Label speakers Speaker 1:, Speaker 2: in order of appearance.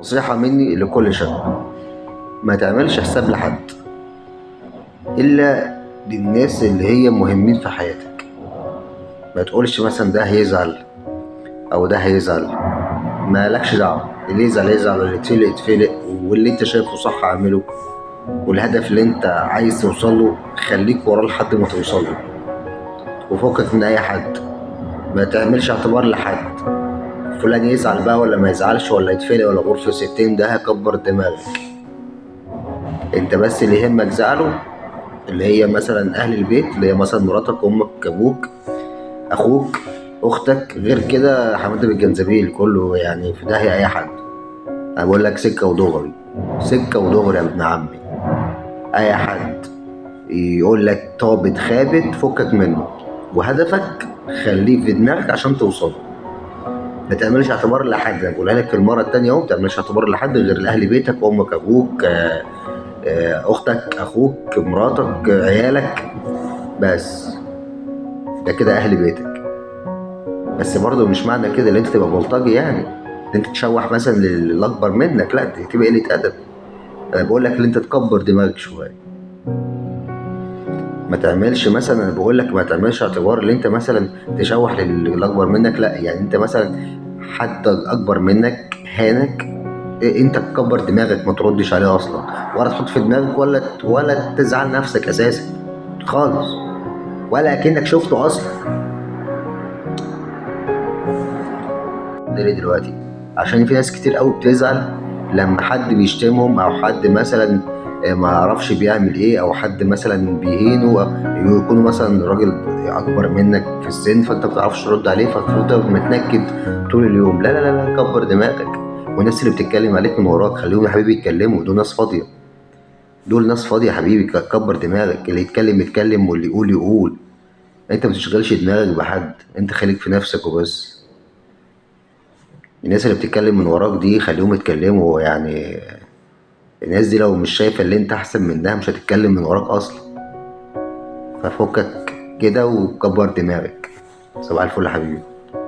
Speaker 1: نصيحة مني لكل شاب: ما تعملش حساب لحد إلا للناس اللي هي مهمين في حياتك. ما تقولش مثلا ده هيزعل أو ده هيزعل، ما لكش دعوة. اللي يزعل يزعل واللي يتفلق يتفلق، واللي انت شايفه صح اعمله، والهدف اللي انت عايز توصله خليك وراه لحد ما توصله، وفكك من اي حد. ما تعملش اعتبار لحد فلان يزعل بقى ولا ما يزعلش ولا يتفلق ولا غرفة 60، ده هكبر دماغك. انت بس اللي يهمك زعله اللي هي مثلا اهل البيت، اللي هي مثلا مراتك، امك، ابوك، اخوك، اختك. غير كده حماده بالجنزبيل كله يعني في داهيه اي حد. انا بقول لك سكه ودغري، سكه ودغري يا ابن عمي. اي حد يقول لك طابت خابت فكك منه، وهدفك خليه في دماغك عشان توصل. ما تعملش اعتبار لحد. انا بقولها لك المره التانيه اهو: ما تعملش اعتبار لحد غير لاهل بيتك، امك، ابوك، اختك، اخوك، مراتك، عيالك. بس ده كده اهل بيتك. بس برضه مش معنى كده ان انت تبقى بلطجي، يعني ان انت تشوح مثلا للاكبر منك، لا دي تبقى قله ادب. انا بقول لك ان انت تكبر دماغك شويه. ما تعملش مثلا، انا بقول لك ما تعملش اعتبار ان انت مثلا تشوح للاكبر منك، لا يعني انت مثلا حد اكبر منك هانك، انت تكبر دماغك، ما تردش عليه اصلا، ولا تحط في دماغك، ولا تزعل نفسك اساسا خالص، ولا اكنك شفته اصلا. ده ليه دلوقتي؟ عشان في ناس كتير قوي بتزعل لما حد بيشتمهم، او حد مثلا ما يعرفش بيعمل ايه، او حد مثلا بيهينه، أو يكونوا مثلا راجل اكبر منك في السن فانت ما بتعرفش ترد عليه، فتفضل متنكد طول اليوم. لا لا لا لا، كبر دماغك. والناس اللي بتتكلم عليك من وراك خليهم يا حبيبي يتكلموا، دول ناس فاضيه. دول ناس فاضيه يا حبيبي. كبر دماغك، اللي يتكلم يتكلم واللي يقول يقول. انت ما تشغلش دماغك بحد، انت خليك في نفسك وبس. الناس اللي بتتكلم من وراك دي خليهم يتكلموا يعني. الناس دي لو مش شايفة اللي انت احسن منها مش هتتكلم من وراك اصلا. ففكك كده وكبر دماغك. صباح الفل يا حبيبي.